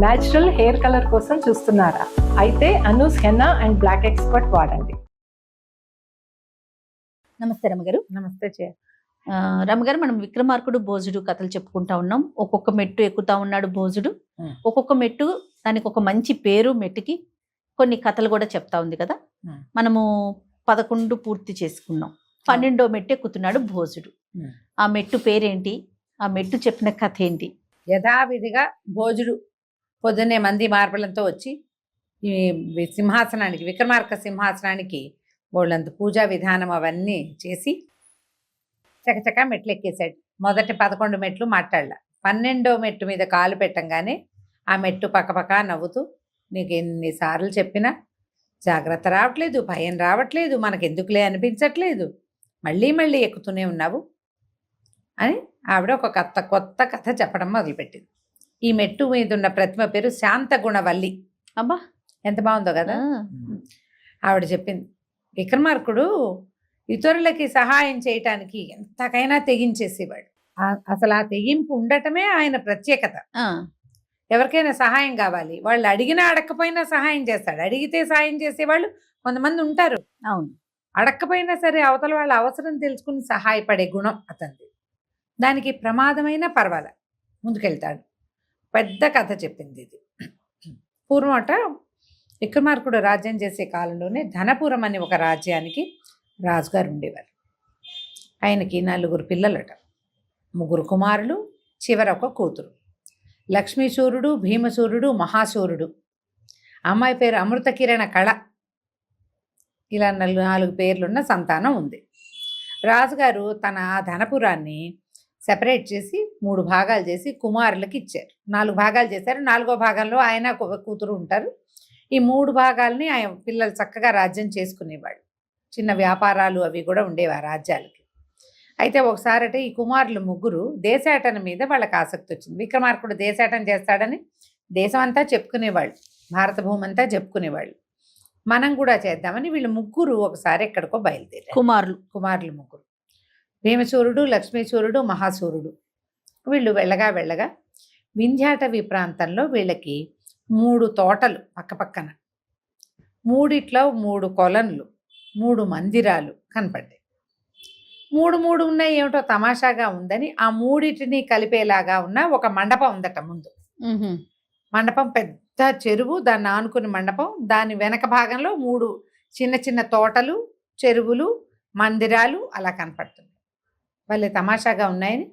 Natural hair colour కోసం చూస్తున్నారా? అయితే Anoos henna and black expert వాడండి. నమస్తే రమగారు. నమస్తే రమగారు, మనం విక్రమార్కుడు భోజుడు కథలు చెప్పుకుంటా ఉన్నాం. ఒక్కొక్క మెట్టు ఎక్కుతా ఉన్నాడు భోజుడు. ఒక్కొక్క మెట్టు దానికి ఒక మంచి పేరు, మెట్టుకి కొన్ని కథలు కూడా చెప్తా ఉంది కదా. మనము 11 పూర్తి చేసుకున్నాం. 12వ మెట్టు ఎక్కుతున్నాడు భోజుడు. ఆ మెట్టు పేరేంటి? ఆ మెట్టు చెప్పిన కథ ఏంటి? యథావిధిగా భోజుడు పొద్దున్నే మంది మార్బలంతో వచ్చి ఈ సింహాసనానికి, విక్రమార్క సింహాసనానికి వాళ్ళంత పూజా విధానం అవన్నీ చేసి చకచకా మెట్లు ఎక్కేశాడు. మొదటి 11 మెట్లు మాట్లాడలా. 12వ మెట్టు మీద కాలు పెట్టంగానే ఆ మెట్టు పక్కపక్క నవ్వుతూ, నీకు ఎన్నిసార్లు చెప్పినా జాగ్రత్త రావట్లేదు, భయం రావట్లేదు, మనకెందుకులే అనిపించట్లేదు, మళ్ళీ మళ్ళీ ఎక్కుతూనే ఉన్నావు అని ఆవిడ ఒక కొత్త కథ చెప్పడం మొదలుపెట్టింది. ఈ మెట్టు మీద ఉన్న ప్రతిమ పేరు శాంతగుణవల్లి. అబ్బా, ఎంత బాగుందో కదా. ఆవిడ చెప్పింది, విక్రమార్కుడు ఇతరులకి సహాయం చేయటానికి ఎంతకైనా తెగించేసేవాడు. అసలు ఆ తెగింపు ఉండటమే ఆయన ప్రత్యేకత. ఎవరికైనా సహాయం కావాలి, వాళ్ళు అడిగినా అడగకపోయినా సహాయం చేస్తాడు. అడిగితే సహాయం చేసేవాళ్ళు కొంతమంది ఉంటారు. అవును, అడగకపోయినా సరే అవతల వాళ్ళ అవసరం తెలుసుకుని సహాయపడే గుణం అతనిది. దానికి ప్రమాదమైనా పర్వాలే, ముందుకెళ్తాడు. పెద్ద కథ చెప్పింది ఇది. పూర్వమట విక్రమార్కుడు రాజ్యం చేసే కాలంలోనే ధనపురం అని ఒక రాజ్యానికి రాజుగారు ఉండేవారు. ఆయనకి 4 పిల్లలట, 3 కుమారులు, చివర ఒక కూతురు. లక్ష్మీసూరుడు, భీమసూరుడు, మహాసూరుడు. అమ్మాయి పేరు అమృతకిరణ కళ. ఇలా 4 పేర్లున్న సంతానం ఉంది. రాజుగారు తన ధనపురాన్ని సెపరేట్ చేసి 3 భాగాలు చేసి కుమారులకి ఇచ్చారు. 4 భాగాలు చేశారు. 4వ భాగంలో ఆయన కూతురు ఉంటారు. ఈ 3 భాగాల్ని ఆయన పిల్లలు చక్కగా రాజ్యం చేసుకునేవాళ్ళు. చిన్న వ్యాపారాలు అవి కూడా ఉండేవి ఆ రాజ్యాలకి. అయితే ఒకసారట ఈ కుమారులు 3 దేశాటన మీద వాళ్ళకి ఆసక్తి వచ్చింది. విక్రమార్కుడు దేశాటన చేస్తాడని దేశం అంతా చెప్పుకునేవాళ్ళు, భారత భూమి అంతా చెప్పుకునేవాళ్ళు. మనం కూడా చేద్దామని వీళ్ళు 3 ఒకసారి ఎక్కడికో బయలుదేరారు. కుమారులు 3, భీమసూరుడు, లక్ష్మీసూరుడు, మహాసూరుడు. వీళ్ళు వెళ్ళగా వింధ్యాటవి ప్రాంతంలో వీళ్ళకి 3 తోటలు పక్కపక్కన, 3 3 కొలన్లు, 3 మందిరాలు కనపడ్డాయి. 3 ఉన్నాయి, ఏమిటో తమాషాగా ఉందని ఆ 3 కలిపేలాగా ఉన్న ఒక మండపం ఉందట ముందు. మండపం పెద్ద చెరువు, దాన్ని ఆనుకుని మండపం, దాని వెనక భాగంలో 3 చిన్న చిన్న తోటలు, చెరువులు, మందిరాలు అలా కనపడుతుంది. వాళ్ళే తమాషాగా ఉన్నాయని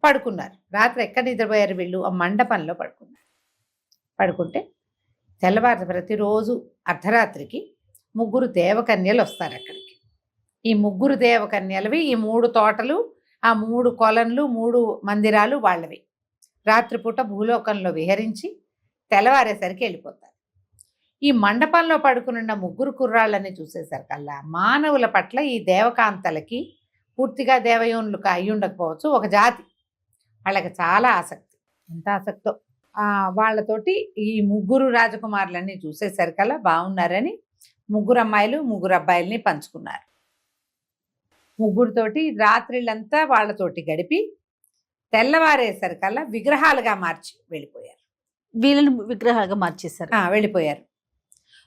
పడుకున్నారు. రాత్రి ఎక్కడ నిద్రపోయారు వీళ్ళు? ఆ మండపంలో పడుకుంటే తెల్లవారు ప్రతిరోజు అర్ధరాత్రికి 3 దేవకన్యలు వస్తారు అక్కడికి. ఈ 3 దేవకన్యలవి ఈ 3 తోటలు, ఆ 3 కొలన్లు, 3 మందిరాలు వాళ్ళవి. రాత్రిపూట భూలోకంలో విహరించి తెల్లవారేసరికి వెళ్ళిపోతారు. ఈ మండపంలో పడుకున్న 3 కుర్రాళ్ళని చూసేసరికల్లా మానవుల పట్ల ఈ దేవకాంతలకి పూర్తిగా దేవయోనులు అయి ఉండకపోవచ్చు, ఒక జాతి, వాళ్ళకి చాలా ఆసక్తి. ఎంత ఆసక్తో వాళ్ళతోటి ఈ 3 రాజకుమారులన్నీ చూసేసరికల్లా బాగున్నారని 3 అమ్మాయిలు 3 అబ్బాయిల్ని పంచుకున్నారు. 3తోటి రాత్రిళ్ళంతా వాళ్ళతోటి గడిపి తెల్లవారేసరికల్లా విగ్రహాలుగా మార్చి వెళ్ళిపోయారు. వీళ్ళని విగ్రహాలుగా మార్చేశారు, వెళ్ళిపోయారు.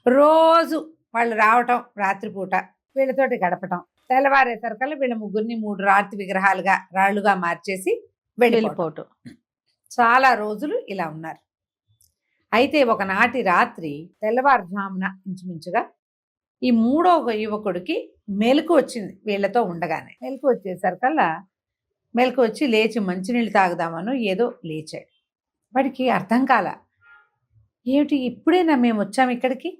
రోజు వాళ్ళు రావటం, రాత్రిపూట వీళ్ళతోటి గడపటం, తెల్లవారేసరికల్లా వీళ్ళ 3 రాతి విగ్రహాలుగా, రాళ్లుగా మార్చేసి వెళ్ళిపోవటం. చాలా రోజులు ఇలా ఉన్నారు. అయితే ఒకనాటి రాత్రి తెల్లవారుజామున ఇంచుమించుగా ఈ 3వ యువకుడికి మెలకు వచ్చింది. వీళ్ళతో ఉండగానే మెలకు వచ్చేసరికల్లా వచ్చి లేచి మంచినీళ్ళు తాగుదామను ఏదో లేచాడు. వాడికి అర్థం కాల, ఏమిటి ఇప్పుడేనా మేము వచ్చాం ఇక్కడికి?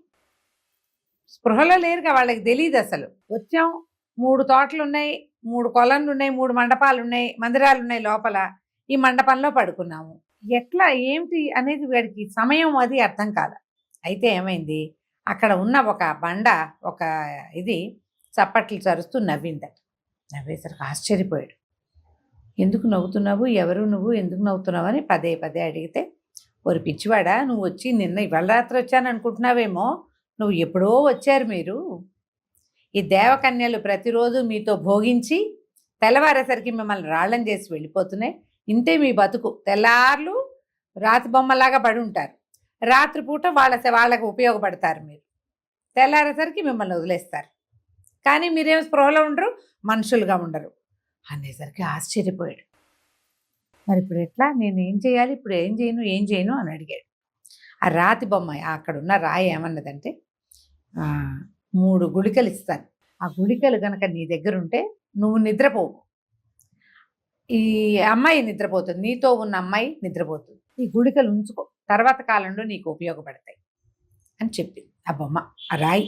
స్పృహలో లేరుగా, వాళ్ళకి తెలియదు అసలు. వచ్చాం, 3 తోటలు ఉన్నాయి, 3 కొలన్లు ఉన్నాయి, 3 మండపాలు ఉన్నాయి, మందిరాలు ఉన్నాయి లోపల. ఈ మండపంలో పడుకున్నాము, ఎట్లా ఏమిటి అనేది వాడికి సమయం అది అర్థం కాల. అయితే ఏమైంది, అక్కడ ఉన్న ఒక బండ, ఒక ఇది చప్పట్లు చరుస్తూ నవ్విందట. నవ్వేసరికి ఆశ్చర్యపోయాడు. ఎందుకు నవ్వుతున్నావు, ఎవరు నువ్వు, ఎందుకు నవ్వుతున్నావు అని పదే అడిగితే, ఒరి పిచ్చివాడా, నువ్వు వచ్చి నిన్న ఇవాళ రాత్రి వచ్చాను అనుకుంటున్నావేమో, నువ్వు ఎప్పుడో వచ్చారు మీరు. ఈ దేవకన్యలు ప్రతిరోజు మీతో భోగించి తెల్లవారేసరికి మిమ్మల్ని రాళ్ళని చేసి వెళ్ళిపోతున్నాయి. ఇంతే మీ బతుకు. తెల్లార్లు రాతి బొమ్మలాగా పడి ఉంటారు. రాత్రిపూట వాళ్ళకి ఉపయోగపడతారు. మీరు తెల్లారేసరికి మిమ్మల్ని వదిలేస్తారు. కానీ మీరేం స్పృహలో ఉండరు, మనుషులుగా ఉండరు అనేసరికి ఆశ్చర్యపోయాడు. మరి ఇప్పుడు ఎట్లా, నేను ఏం చేయాలి, ఇప్పుడు ఏం చేయను అని అడిగాడు. ఆ రాతి బొమ్మ అక్కడ ఉన్న రాయి ఏమన్నదంటే, 3 గుళికలు ఇస్తాను, ఆ గుళికలు కనుక నీ దగ్గర ఉంటే నువ్వు నిద్రపోవు, ఈ అమ్మాయి నిద్రపోతుంది, నీతో ఉన్న అమ్మాయి నిద్రపోతుంది, ఈ గుళికలు ఉంచుకో, తర్వాత కాలంలో నీకు ఉపయోగపడతాయి అని చెప్పింది ఆ బొమ్మ, ఆ రాయి.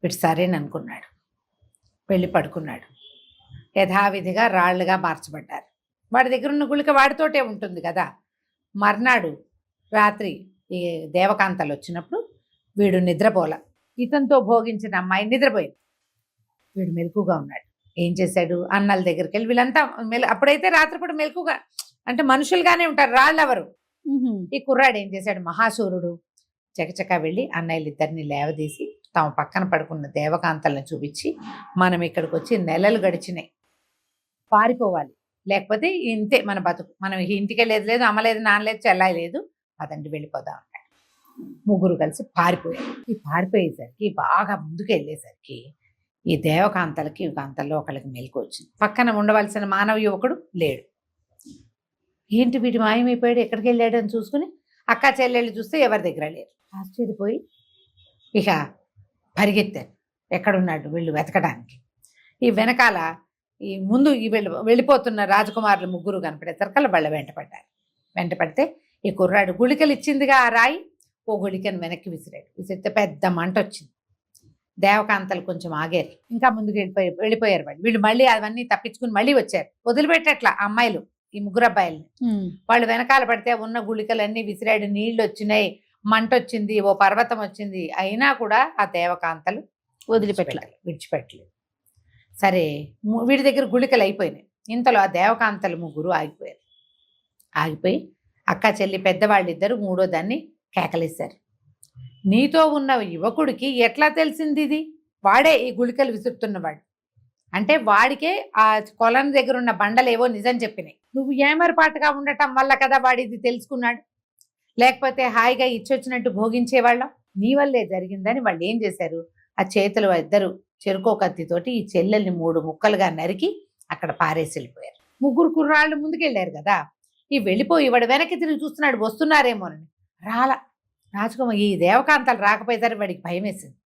వీడు సరేననుకున్నాడు, వెళ్ళి పడుకున్నాడు. యథావిధిగా రాళ్ళుగా మార్చబడ్డారు. వాడి దగ్గర ఉన్న గుళిక వాడితోటే ఉంటుంది కదా. మర్నాడు రాత్రి ఈ దేవకాంతలు వచ్చినప్పుడు వీడు నిద్రపోల, ఇతనితో భోగించిన అమ్మాయి నిద్రపోయింది. వీడు మెలకుగా ఉన్నాడు. ఏం చేశాడు, అన్నల దగ్గరికి వెళ్ళి, వీళ్ళంతా అప్పుడైతే రాత్రిపూట మెలకుగా అంటే మనుషులుగానే ఉంటారు, రాళ్ళు ఎవరు. ఈ కుర్రాడు ఏం చేశాడు, మహాశూరుడు, చకచకా వెళ్ళి అన్నయ్యలిద్దరిని లేవదీసి తమ పక్కన పడుకున్న దేవకాంతలను చూపించి, మనం ఇక్కడికి వచ్చి నెలలు గడిచినాయి, పారిపోవాలి, లేకపోతే ఇంతే మన బతుకు, మనం ఇంటికి వెళ్ళేది లేదు, అమ్మలేదు, నాన్నలేదు, చెల్లాయి లేదు, అదండి వెళ్ళిపోదాం అన్నాడు. 3 కలిసి పారిపోయారు. ఈ పారిపోయేసరికి బాగా ముందుకు వెళ్ళేసరికి ఈ దేవకాంతలకి కాంతల్లో ఒకళ్ళకి మెలకు వచ్చింది. పక్కన ఉండవలసిన మానవ యువకుడు లేడు. ఏంటి వీటి మాయమైపోయాడు, ఎక్కడికి వెళ్ళాడు అని చూసుకుని అక్క చెల్లెళ్ళు చూస్తే ఎవరి దగ్గర లేరు. ఆశ్చర్యపోయి ఇక పరిగెత్తారు ఎక్కడున్నాడు వీళ్ళు వెతకడానికి. ఈ వెనకాల ఈ ముందు ఈ వెళ్ళిపోతున్న రాజకుమారులు 3 కనపడేసరికల్లా వాళ్ళ వెంటపడితే ఈ కుర్రాడు గుళికలు ఇచ్చిందిగా ఆ రాయి, ఓ గుళికను వెనక్కి విసిరితే పెద్ద మంట వచ్చింది. దేవకాంతలు కొంచెం ఆగారు, ఇంకా ముందుకు వెళ్ళిపోయారు. వీళ్ళు మళ్ళీ అవన్నీ తప్పించుకుని మళ్ళీ వచ్చారు. వదిలిపెట్టట్లా అమ్మాయిలు, ఈ 3 అబ్బాయిల్ని. వాళ్ళు వెనకాల పడితే ఉన్న గుళికలన్నీ విసిరాడు, నీళ్లు వచ్చినాయి, మంట వచ్చింది, ఓ పర్వతం వచ్చింది, అయినా కూడా ఆ దేవకాంతలు విడిచిపెట్టలేదు. సరే వీడి దగ్గర గుళికలు అయిపోయినాయి. ఇంతలో ఆ దేవకాంతలు 3 ఆగిపోయి అక్క చెల్లి పెద్దవాళ్ళిద్దరు 3వ దాన్ని కేకలేశారు. నీతో ఉన్న యువకుడికి ఎట్లా తెలిసింది ఇది, వాడే ఈ గుళికలు విసురుతున్నవాడు అంటే, వాడికే ఆ కొలం దగ్గర ఉన్న బండలేవో నిజం చెప్పినాయి. నువ్వు ఏమరపాటుగా ఉండటం వల్ల కదా వాడిది తెలుసుకున్నాడు, లేకపోతే హాయిగా ఇచ్చొచ్చినట్టు భోగించేవాళ్ళం. నీ వల్లే జరిగిందని వాళ్ళు ఏం చేశారు, ఆ చేతులు ఇద్దరు చెరుకో కత్తితోటి ఈ చెల్లెల్ని 3 ముక్కలుగా నరికి అక్కడ పారేసి వెళ్ళిపోయారు. 3 కుర్రాళ్ళు ముందుకెళ్ళారు కదా. ఈ వెళ్ళిపోయి వాడు వెనక్కి తిరిగి చూస్తున్నాడు, వస్తున్నారేమోనని. రాలా. రాజకుమారి ఈ దేవకాంతలు రాకపోయేసరికి వాడికి భయం వేసింది.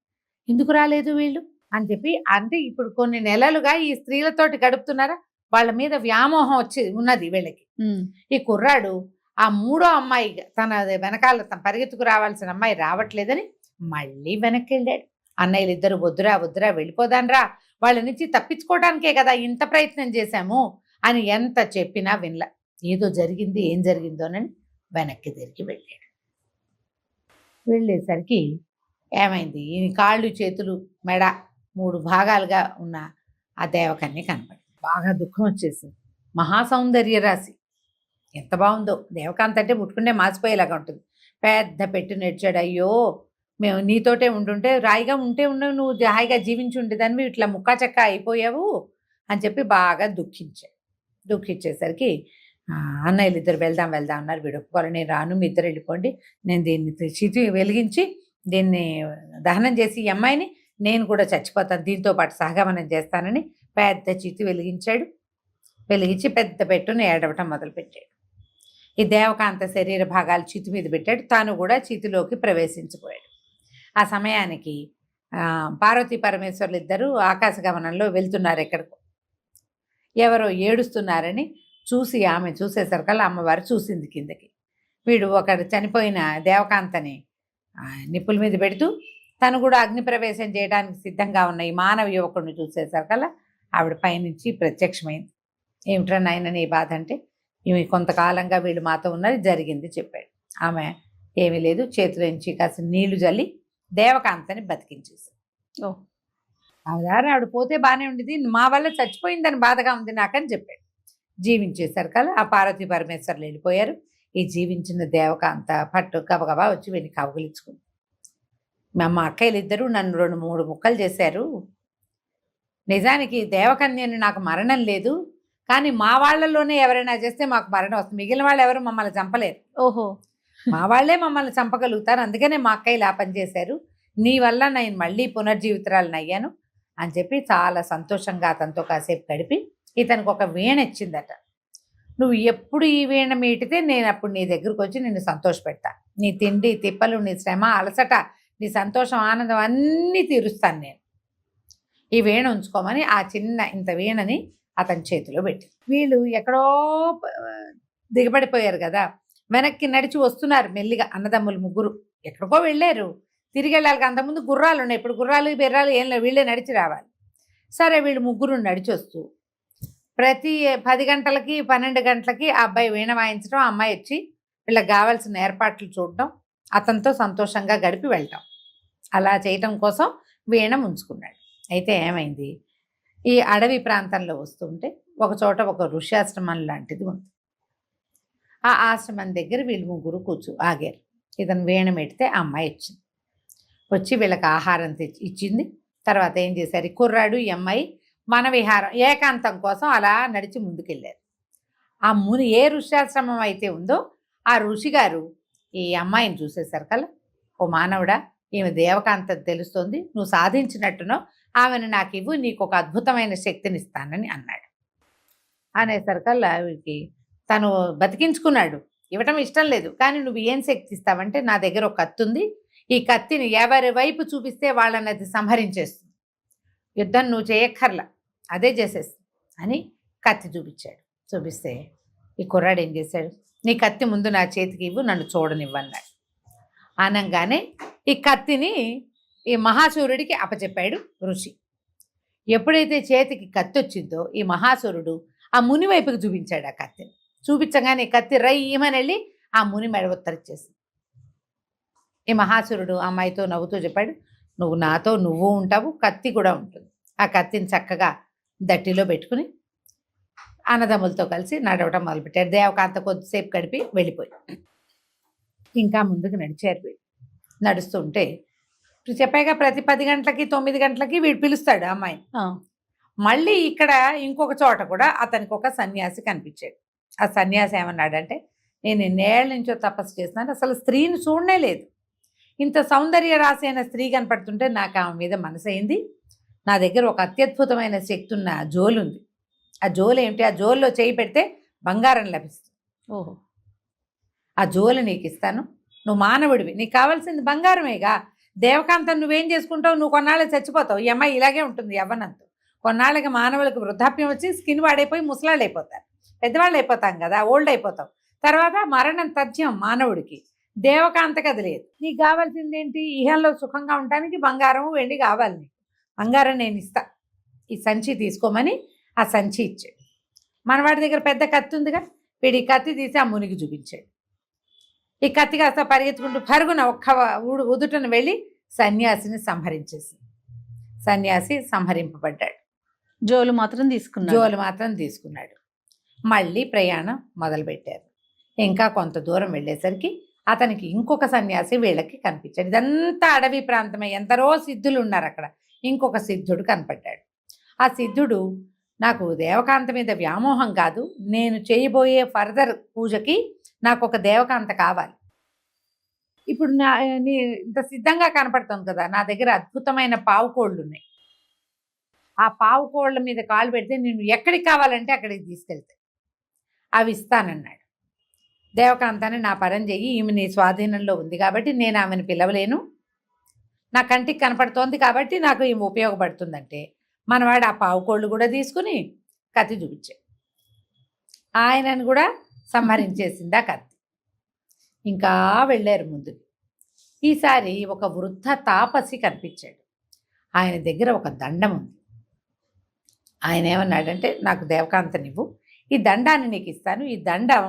ఎందుకు రాలేదు వీళ్ళు అని చెప్పి, అంటే ఇప్పుడు కొన్ని నెలలుగా ఈ స్త్రీలతోటి గడుపుతున్నారా, వాళ్ళ మీద వ్యామోహం ఉన్నది వీళ్ళకి. ఈ కుర్రాడు ఆ 3వ అమ్మాయి తన వెనకాల తన పరిగెత్తుకు రావాల్సిన అమ్మాయి రావట్లేదని మళ్ళీ వెనక్కి వెళ్ళాడు. అన్నయ్యలు ఇద్దరు వద్దురా వెళ్ళిపోదాన్రా, వాళ్ళ నుంచి తప్పించుకోవడానికే కదా ఇంత ప్రయత్నం చేశాము అని ఎంత చెప్పినా వినలా. ఏదో జరిగింది, ఏం జరిగిందోనని వెనక్కి తిరిగి వెళ్ళాడు. వెళ్ళేసరికి ఏమైంది, ఈ కాళ్ళు చేతులు మెడ 3 భాగాలుగా ఉన్న ఆ దేవకన్య కనపడింది. బాగా దుఃఖం వచ్చేసింది. మహాసౌందర్య రాశి, ఎంత బాగుందో. దేవకాంత అంటే ముట్టుకుంటే మాసిపోయేలాగా ఉంటుంది. పెద్ద పెట్టి నెడ్చాడు. అయ్యో మేము నీతోటే ఉంటుంటే, రాయిగా ఉంటే నువ్వు హాయిగా జీవించి ఉండేదాన్ని, ఇట్లా ముక్కా చెక్క అయిపోయావు అని చెప్పి బాగా దుఃఖించేసరికి అన్నయ్యలు ఇద్దరు వెళ్దాం అన్నారు. వీడు ఒప్పుకోవాలి, నేను రాను, మీ ఇద్దరు వెళ్ళిపోండి, నేను దీన్ని చితి వెలిగించి దీన్ని దహనం చేసి ఈ అమ్మాయిని నేను కూడా చచ్చిపోతాను, దీంతో పాటు సహగమనం చేస్తానని పెద్ద చితి వెలిగించి పెద్ద పెట్టుని ఏడవటం మొదలుపెట్టాడు. ఈ దేవకాంత శరీర భాగాలు చితి మీద పెట్టాడు, తాను కూడా చితిలోకి ప్రవేశించిపోయాడు. ఆ సమయానికి పార్వతీ పరమేశ్వర్లు ఇద్దరు ఆకాశగమనంలో వెళ్తున్నారు. ఎక్కడికో ఎవరో ఏడుస్తున్నారని చూసి ఆమె చూసేసరికల్లా అమ్మవారు చూసింది కిందకి. వీడు ఒకడు చనిపోయిన దేవకాంతని నిప్పుల మీద పెడుతూ తను కూడా అగ్ని ప్రవేశం చేయడానికి సిద్ధంగా ఉన్న ఈ మానవ యువకుడిని చూసేసరికల్లా ఆవిడ పైనుంచి ప్రత్యక్షమైంది. ఏమిట్రా నాయన నీ బాధ అంటే, ఇవి కొంతకాలంగా వీళ్ళు మాతో ఉన్నది జరిగింది చెప్పాడు. ఆమె ఏమీ లేదు, చేతులోంచి కాసిన నీళ్లు జల్లి దేవకాంతని బతికించేసి, ఆవిడ పోతే బాగానే ఉండేది, మా వల్ల చచ్చిపోయిందని బాధగా ఉంది నాకని చెప్పాడు. జీవించేశారు కదా. ఆ పార్వతీ పరమేశ్వర్లు వెళ్ళిపోయారు. ఈ జీవించిన దేవకాంత పట్టు గబగబా వచ్చి వీడిని కౌగులించుకుంది. మా అక్కయ్యలు ఇద్దరు నన్ను 2-3 ముక్కలు చేశారు. నిజానికి దేవకన్యని నాకు మరణం లేదు, కానీ మా వాళ్ళలోనే ఎవరైనా చేస్తే మాకు మరణం వస్తుంది, మిగిలిన వాళ్ళు ఎవరు మమ్మల్ని చంపలేరు. ఓహో. మా వాళ్ళే మమ్మల్ని చంపగలుగుతారు, అందుకనే మా అక్క ఇలా పనిచేశారు, నీ వల్ల నేను మళ్ళీ పునర్జీవితరాలను అయ్యాను అని చెప్పి చాలా సంతోషంగా అతనితో కాసేపు గడిపి ఇతనికి ఒక వీణ ఇచ్చిందట. నువ్వు ఎప్పుడు ఈ వీణ మీటితే నేను అప్పుడు నీ దగ్గరకు వచ్చి నిన్ను సంతోషపెడతా, నీ తిండి తిప్పలు, నీ శ్రమ అలసట, నీ సంతోషం ఆనందం అన్నీ తీరుస్తాను నేను, ఈ వీణ ఉంచుకోమని ఆ చిన్న ఇంత వీణని అతని చేతిలో పెట్టి, వీళ్ళు ఎక్కడో దిగబడిపోయారు కదా, వెనక్కి నడిచి వస్తున్నారు మెల్లిగా అన్నదమ్ములు ముగ్గురు, ఎక్కడికో వెళ్ళారు, తిరిగి వెళ్ళాలి. అంతకుముందు గుర్రాలు ఉన్నాయి, ఇప్పుడు గుర్రాలు బెర్రాలు ఏం లేవు, వీళ్ళే నడిచి రావాలి. సరే వీళ్ళు ముగ్గురు నడిచి వస్తూ ప్రతి 10 గంటలకి 12 గంటలకి ఆ అబ్బాయి వీణ వాయించడం, ఆ అమ్మాయి వచ్చి వీళ్ళకి కావాల్సిన ఏర్పాట్లు చూడటం, అతనితో సంతోషంగా గడిపి వెళ్ళటం, అలా చేయటం కోసం వీణ ఉంచుకున్నాడు. అయితే ఏమైంది, ఈ అడవి ప్రాంతంలో వస్తుంటే ఒక చోట ఒక ఋష్యాశ్రమం లాంటిది ఉంది. ఆ ఆశ్రమం దగ్గర వీళ్ళు ముగ్గురు ఆగారు. ఇతను వీణ పెడితే ఆ అమ్మాయి వచ్చింది, వచ్చి వీళ్ళకి ఆహారం ఇచ్చింది. తర్వాత ఏం చేశారు, ఈ కుర్రాడు ఈ అమ్మాయి మన విహారం ఏకాంతం కోసం అలా నడిచి ముందుకెళ్ళారు. ఆ ముని ఏ ఋష్యాశ్రమం అయితే ఉందో ఆ ఋషి గారు ఈ అమ్మాయిని చూసేశారు కల్లా, ఓ మానవుడా, ఈమె దేవకాంత తెలుస్తోంది, నువ్వు సాధించినట్టునో ఆమెను నాకు ఇవ్వు, నీకు ఒక అద్భుతమైన శక్తిని ఇస్తానని అన్నాడు. అనేసరికల్లా వీడికి తను బతికించుకున్నాడు, ఇవ్వటం ఇష్టం లేదు, కానీ నువ్వు ఏం శక్తి ఇస్తావంటే నా దగ్గర ఒక కత్తి ఉంది, ఈ కత్తిని ఎవరి వైపు చూపిస్తే వాళ్ళని అది సంహరించేస్తుంది, యుద్ధం నువ్వు చేయక్కర్లా, అదే చేసేస్తుంది అని కత్తి చూపించాడు. చూపిస్తే ఈ కుర్రాడు ఏం చేశాడు, నీ కత్తి ముందు నా చేతికి ఇవ్వు, నన్ను చూడనివ్వన్నాడు. అనగానే ఈ కత్తిని ఈ మహాసూరుడికి అప్పచెప్పాడు ఋషి. ఎప్పుడైతే చేతికి కత్తి వచ్చిందో ఈ మహాసూరుడు ఆ ముని వైపుకి చూపించాడు. ఆ కత్తిని చూపించగానే కత్తి రయ్యమని వెళ్ళి ఆ ముని మెడ ఉత్తరిచ్చేసింది. ఈ మహాసురుడు అమ్మాయితో నవ్వుతూ చెప్పాడు, నువ్వు నాతో నువ్వు ఉంటావు, కత్తి కూడా ఉంటుంది. ఆ కత్తిని చక్కగా దట్టిలో పెట్టుకుని అన్నదమ్ములతో కలిసి నడవటం మొదలుపెట్టారు. దేవకాంత కొద్దిసేపు గడిపి వెళ్ళిపోయి ఇంకా ముందుకు నడిచారు. నడుస్తుంటే ఇప్పుడు చెప్పాక ప్రతి 10 గంటలకి 9 గంటలకి వీడు పిలుస్తాడు అమ్మాయిని. మళ్ళీ ఇక్కడ ఇంకొక చోట కూడా అతనికి ఒక సన్యాసి కనిపించాడు. ఆ సన్యాసి ఏమన్నాడంటే, నేను ఇన్నేళ్ల నుంచో తపస్సు చేస్తున్నాను, అసలు స్త్రీని చూడనే లేదు, ఇంత సౌందర్య రాశి అయిన స్త్రీ కనపడుతుంటే నాకు ఆమె మీద మనసైంది, నా దగ్గర ఒక అత్యద్భుతమైన శక్తి ఉన్న జోలు ఉంది, ఆ జోలు ఏమిటి, ఆ జోలులో చేయి పెడితే బంగారం లభిస్తుంది, ఓహో ఆ జోలు నీకు ఇస్తాను, నువ్వు మానవుడివి, నీకు కావాల్సింది బంగారమేగా, దేవకాంతం నువ్వేం చేసుకుంటావు, నువ్వు కొన్నాళ్ళకి చచ్చిపోతావు, ఈ అమ్మాయి ఇలాగే ఉంటుంది యవ్వనంతో, కొన్నాళ్ళకి మానవులకు వృద్ధాప్యం వచ్చి స్కిన్ వాడైపోయి ముసలాళ్ళు అయిపోతారు, పెద్దవాళ్ళు అయిపోతాం కదా, ఓల్డ్ అయిపోతాం, తర్వాత మరణం తథ్యం మానవుడికి, దేవకాంతకి అది లేదు, నీకు కావాల్సింది ఏంటి, ఇహంలో సుఖంగా ఉండటానికి బంగారం వెండి కావాలి, నీకు బంగారం నేను ఇస్తా, ఈ సంచి తీసుకోమని ఆ సంచి ఇచ్చాడు. మనవాడి దగ్గర పెద్ద కత్తి ఉందిగా, వీడి కత్తి తీసి ఆ మునికి చూపించాడు. ఈ కత్తి కాస్త పరిగెత్తుకుంటూ పరుగున ఒక్క ఉదుటను వెళ్ళి సన్యాసిని సంహరించేసింది. సన్యాసి సంహరింపబడ్డాడు. జోలు మాత్రం తీసుకున్నాడు. మళ్ళీ ప్రయాణం మొదలుపెట్టారు. ఇంకా కొంత దూరం వెళ్ళేసరికి అతనికి ఇంకొక సన్యాసి వీళ్ళకి కనిపించాడు. ఇదంతా అడవి ప్రాంతమే, ఎందరో సిద్ధులు ఉన్నారు అక్కడ. ఇంకొక సిద్ధుడు కనపడ్డాడు. ఆ సిద్ధుడు, నాకు దేవకాంత మీద వ్యామోహం కాదు, నేను చేయబోయే ఫర్దర్ పూజకి నాకు ఒక దేవకాంత కావాలి. ఇప్పుడు ఇంత సిద్ధంగా కనపడుతుంది కదా, నా దగ్గర అద్భుతమైన పావుకోళ్ళు ఉన్నాయి, ఆ పావుకోళ్ళ మీద కాలు పెడితే నేను ఎక్కడికి కావాలంటే అక్కడికి తీసుకెళ్తే అవి ఇస్తానన్నాడు. దేవకాంతాన్ని నా పరం చెయ్యి, ఈమె నీ స్వాధీనంలో ఉంది కాబట్టి నేను ఆమెను పిలవలేను, నా కంటికి కనపడుతోంది కాబట్టి నాకు ఈమె ఉపయోగపడుతుందంటే మనవాడు ఆ పావుకోళ్ళు కూడా తీసుకుని కత్తి చూపించాడు. ఆయనను కూడా సంహరించేసింది ఆ కత్తి. ఇంకా వెళ్ళారు ముందుకు. ఈసారి ఒక వృద్ధ తాపసి కనిపించాడు. ఆయన దగ్గర ఒక దండం ఉంది. ఆయన ఏమన్నాడంటే, నాకు దేవకాంతనివ్వు, ఈ దండాన్ని నీకు ఇస్తాను, ఈ దండం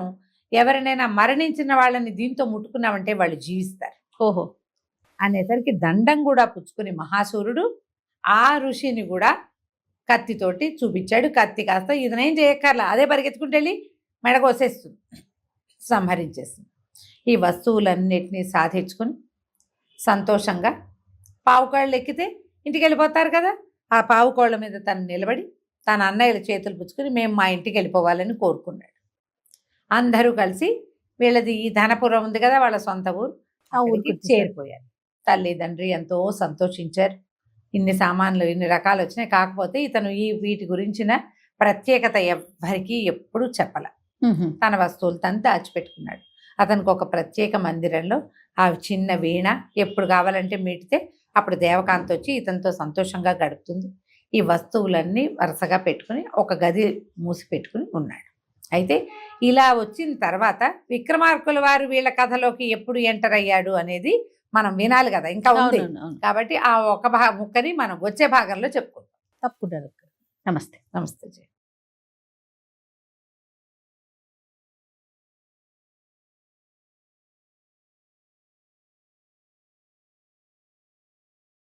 ఎవరినైనా మరణించిన వాళ్ళని దీంతో ముట్టుకున్నామంటే వాళ్ళు జీవిస్తారు. ఓహో అనేసరికి దండం కూడా పుచ్చుకుని మహాసూరుడు ఆ ఋషిని కూడా కత్తితోటి చూపించాడు. కత్తి కాస్త ఇదనేం చేయక్కర్లా, అదే పరిగెత్తుకుంటూ వెళ్ళి మెడగోసేస్తుంది, సంహరించేస్తుంది. ఈ వస్తువులన్నిటినీ సాధించుకుని సంతోషంగా పావుకోళ్ళు ఎక్కితే ఇంటికి వెళ్ళిపోతారు కదా, ఆ పావుకోళ్ళ మీద తను నిలబడి తన అన్నయ్యల చేతులు పుచ్చుకుని మేము మా ఇంటికి వెళ్ళిపోవాలని కోరుకున్నాడు. అందరూ కలిసి వీళ్ళది ఈ ధనపురం ఉంది కదా వాళ్ళ సొంత ఊరు, ఆ ఊరికి అక్కడికి వచ్చేసారు. చేరిపోయారు. తల్లిదండ్రి ఎంతో సంతోషించారు. ఇన్ని సామాన్లు ఇన్ని రకాలు వచ్చినాయి. కాకపోతే ఇతను వీటి గురించిన ప్రత్యేకత ఎవ్వరికీ ఎప్పుడూ చెప్పల. తన వస్తువులు తను దాచిపెట్టుకున్నాడు. అతనికి ఒక ప్రత్యేక మందిరంలో ఆ చిన్న వీణ ఎప్పుడు కావాలంటే మీటితే అప్పుడు దేవకాంత్ వచ్చి ఇతనితో సంతోషంగా గడుపుతుంది. ఈ వస్తువులన్నీ వరుసగా పెట్టుకుని ఒక గది మూసి పెట్టుకుని ఉన్నాడు. అయితే ఇలా వచ్చిన తర్వాత విక్రమార్కుల వారు వీళ్ళ కథలోకి ఎప్పుడు ఎంటర్ అయ్యాడు అనేది మనం వినాలి కదా, ఇంకా ఉంది. అవును. కాబట్టి ఆ ఒక ముక్కని మనం వచ్చే భాగంలో చెప్పుకుందాం. తప్పకుండా డాక్టర్. నమస్తే. నమస్తే.